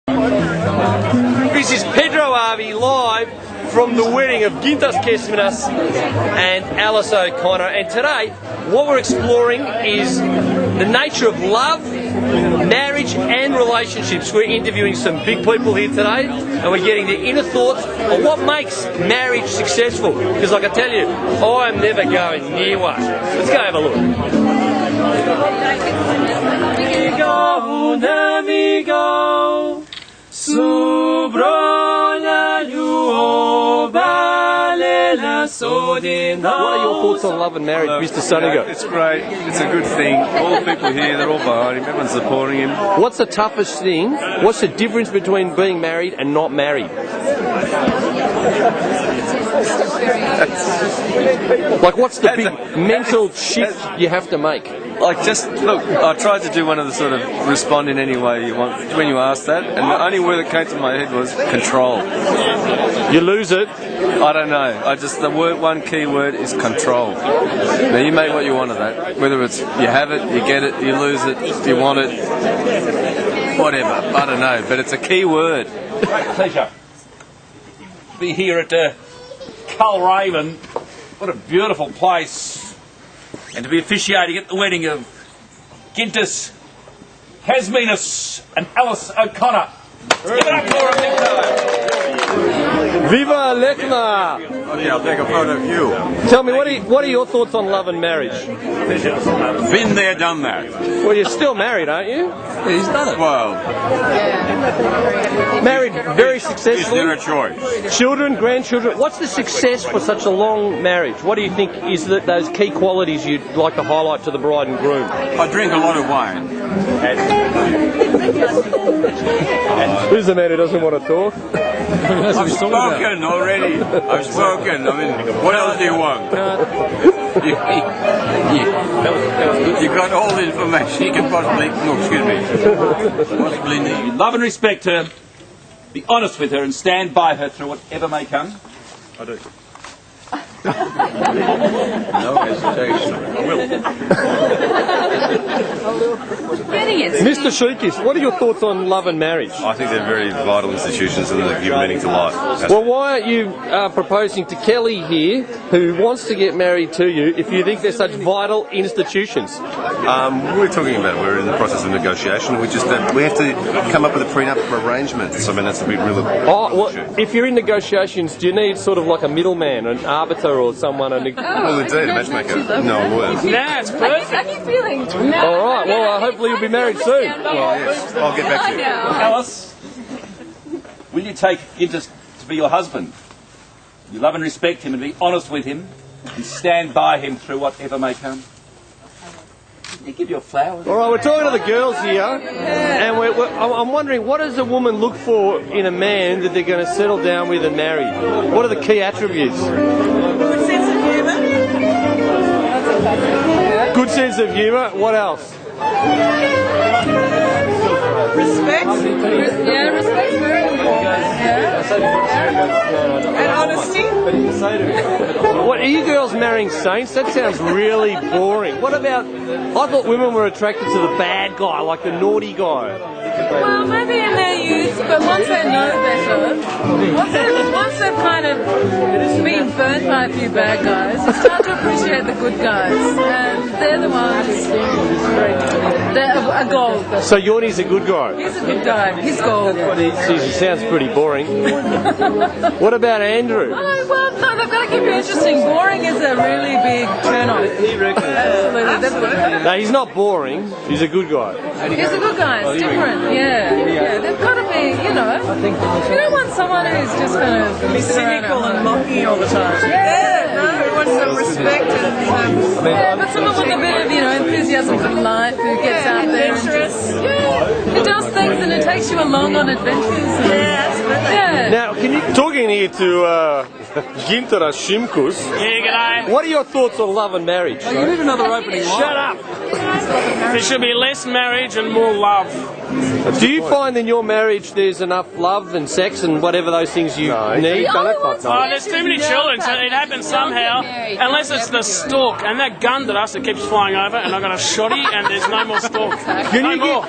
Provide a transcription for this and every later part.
This is Pedro Harvey live from the wedding of Gintas and Alice O'Connor, and today what we're exploring is the nature of love, marriage and relationships. We're interviewing some big people here today and we're getting their inner thoughts on what makes marriage successful, because I can tell you, I'm never going near one. Let's go have a look. What are your thoughts on love and marriage, Mr. Sunigo? It's great. It's a good thing. All the people here, they're all behind him. Everyone's supporting him. What's the toughest thing? What's the difference between being married and not married? Like, what's the big mental shift you have to make? Like, just look, I tried to do one of the sort of respond in any way you want when you asked that, and the only word that came to my head was control. You lose it? I don't know. The one key word is control. Now you make what you want of that. Whether it's you have it, you get it, you lose it, you want it, whatever. I don't know, but it's a key word. Great pleasure to be here at Culraven. What a beautiful place. And to be officiating at the wedding of Gintas, and Alice O'Connor. Give it up for them, big time. Viva Lekna! Okay, I'll take a photo of you. Tell me, what are your thoughts on love and marriage? Been there, done that. Well, you're still married, aren't you? He's done it. Well, married very successfully. Is there a choice? Children, grandchildren. What's the success for such a long marriage? What do you think is those key qualities you'd like to highlight to the bride and groom? I drink a lot of wine. Who's the man who doesn't want to talk? I've spoken already. I've spoken. I mean, what else do you want? You got all the information you can possibly... No, excuse me. Possibly need. Love and respect her, be honest with her and stand by her through whatever may come. I do. No hesitation. I will. Mr. Shukis, what are your thoughts on love and marriage? I think they're very vital institutions and they give meaning to life. Well, why aren't you proposing to Kelly here, who wants to get married to you, if you think they're such vital institutions? We're talking about, we're in the process of negotiation. We have to come up with a prenup arrangement. So, I mean, that's a big real issue. Well, if you're in negotiations, do you need sort of like a middleman, an arbiter or someone? Well, indeed, a matchmaker. No, a lawyer. Nah, it's perfect. I keep feeling. All right, well, hopefully you'll be married soon. Well, yes, I'll get back to you. Alice, will you take Gintas to be your husband? You love and respect him and be honest with him and stand by him through whatever may come. Did he give you a flower? All right, we're talking to the girls here, and I'm wondering, what does a woman look for in a man that they're going to settle down with and marry? What are the key attributes? Good sense of humour. Good sense of humour. What else? Respect. Yeah, respect very important. Yeah. And honesty. What, are you girls marrying saints? That sounds really boring. What about, I thought women were attracted to the bad guy, like the naughty guy. Well, maybe in their youth, but once they know better, once they've kind of been burnt by a few bad guys, it's time to appreciate the good guys. And they're the ones, they're a gold. So Yornie's a good guy? He's a good guy. He's gold. He sounds pretty boring. What about Andrew? Oh, well, no, they've got to keep it interesting. Boring is a really big turn-off. Absolutely. No, he's not boring. He's a good guy. He's a good guy. It's different. Yeah. They've got to be, you don't want someone who's just going to Be cynical and mocking all the time. Yeah, no, we want some respect and but someone with a bit of, enthusiasm for life, who gets out there and who does things and it takes you along on adventures. Yeah, absolutely. Yeah. Now, talking here to Gintas Shimkus. Yeah, g'day. What are your thoughts on love and marriage? You need another opening line. Shut up. There should be less marriage and more love. Do you find in your marriage there's enough love and sex and whatever those things you need? Oh, there's too many children, so it happens somehow. Unless it's the stork, and that gun at us that keeps flying over, and I've got a shotty, and there's no more stork.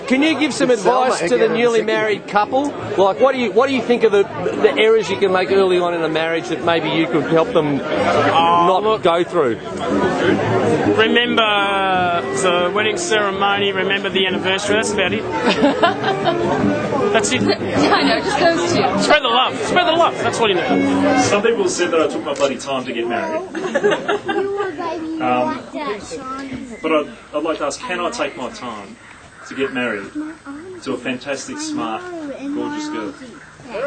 Can you give some advice to the newly married couple? Like, what do you think of the errors you can make early on in a marriage that maybe you could help them not go through? Remember the wedding ceremony, remember the anniversary, that's about it. That's it. I know, just those two. Spread the love, that's what you need. Some people said that I took my bloody time to get married. But I'd like to ask, can I take my time to get married to a fantastic, smart, gorgeous girl?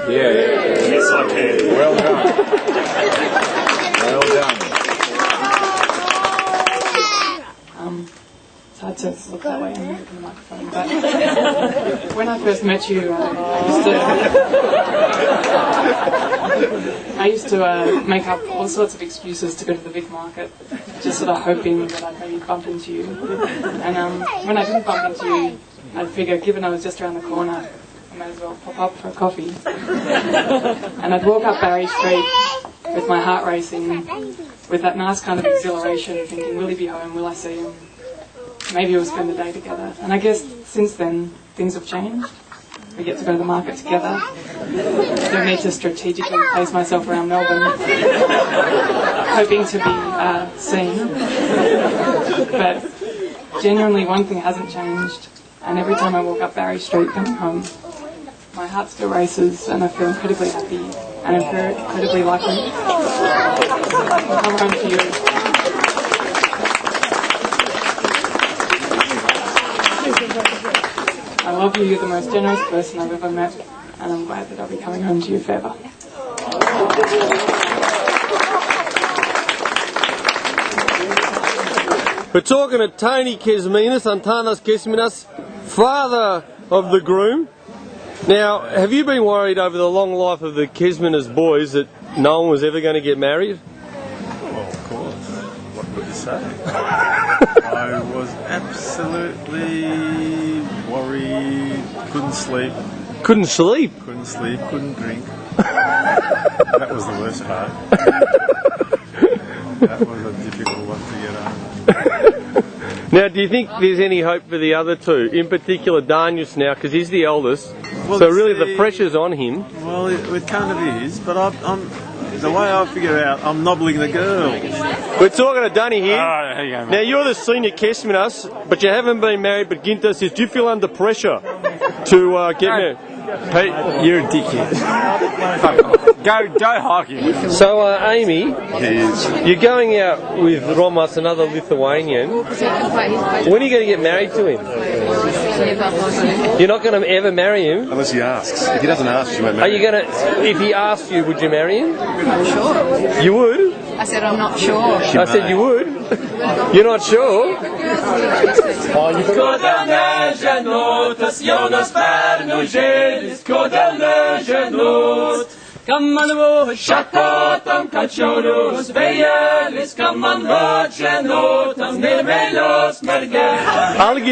Yeah. Yes, I can. Well done. Well done. It's hard to look that way and look in the microphone, but when I first met you, I used to make up all sorts of excuses to go to the big market, just sort of hoping that I'd maybe bump into you. And when I didn't bump into you, I'd figure, given I was just around the corner, I might as well pop up for a coffee. And I'd walk up Barry Street with my heart racing, with that nice kind of exhilaration, thinking, will he be home, will I see him? Maybe we'll spend the day together. And I guess since then, things have changed. We get to go to the market together. I don't need to strategically place myself around Melbourne, hoping to be seen. But genuinely, one thing hasn't changed. And every time I walk up Barry Street coming home, my heart still races and I feel incredibly happy and incredibly lucky. I'll come home to you. I love you, you're the most generous person I've ever met, and I'm glad that I'll be coming home to you forever. We're talking to Tony Kesminas, Antanas Kesminas, father of the groom. Now, have you been worried over the long life of the Kesminas boys that no one was ever going to get married? Well, of course. What would you say? I was absolutely worried, couldn't sleep. Couldn't sleep? Couldn't sleep, couldn't drink. That was the worst part. That was a difficult one to get over. Now, do you think there's any hope for the other two? In particular, Danius now, because he's the eldest. Well, so really the pressure's on him. Well, it kind of is, but I'm the way I figure it out, I'm nobbling the girls. We're talking to Dunny here. Oh, there you go, mate. Now, you're the senior Kesminas, but you haven't been married, but Gintas says, do you feel under pressure to get married? Hey, you're a dickhead. Go hockey. So, Amy, you're going out with Romas, another Lithuanian. When are you going to get married to him? You're not going to ever marry him? Unless he asks. If he doesn't ask, you won't marry him. Are you going to, if he asked you, would you marry him? I'm sure. You would? I said I'm not sure. I said you would? You're not sure? Algi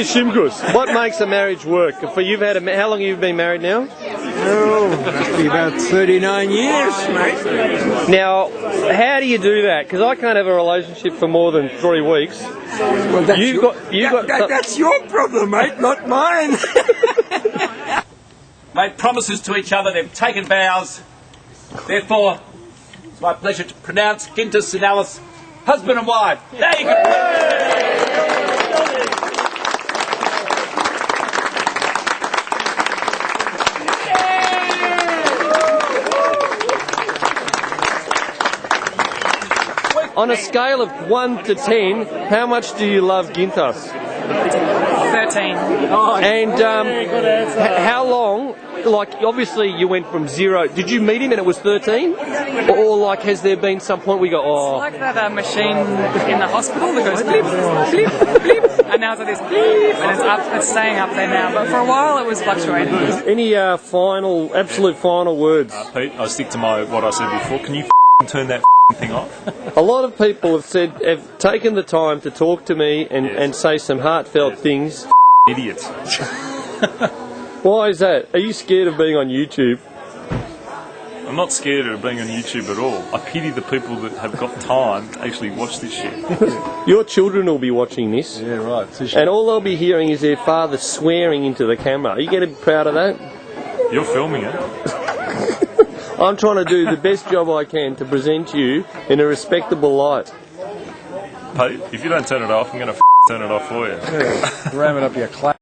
Shimgus, what makes a marriage work? For you've had how long have you been married now? Oh, must be about 39 years, mate. Now, how do you do that? Because I can't have a relationship for more than 3 weeks. Well, that's your problem, mate, not mine. Made promises to each other, they've taken vows. Therefore, it's my pleasure to pronounce Gintas and Alice husband and wife. There you go. On a scale of 1 to 10, how much do you love Gintas? 13. And how long, like obviously you went from 0, did you meet him and it was 13? Or like has there been some point we go, oh... It's like that machine in the hospital that goes bleep, bleep, bleep, and now it's like this bleep, and it's staying up there now, but for a while it was fluctuating. Any absolute final words? Pete, I stick to what I said before. Can you turn that thing off? A lot of people have taken the time to talk to me and say some heartfelt things. Idiots. Why is that? Are you scared of being on YouTube? I'm not scared of being on YouTube at all. I pity the people that have got time to actually watch this shit. Your children will be watching this. Yeah, right. And all they'll be hearing is their father swearing into the camera. Are you getting proud of that? You're filming it. I'm trying to do the best job I can to present you in a respectable light. Hey, if you don't turn it off, I'm going to turn it off for you. Ram it up your clap.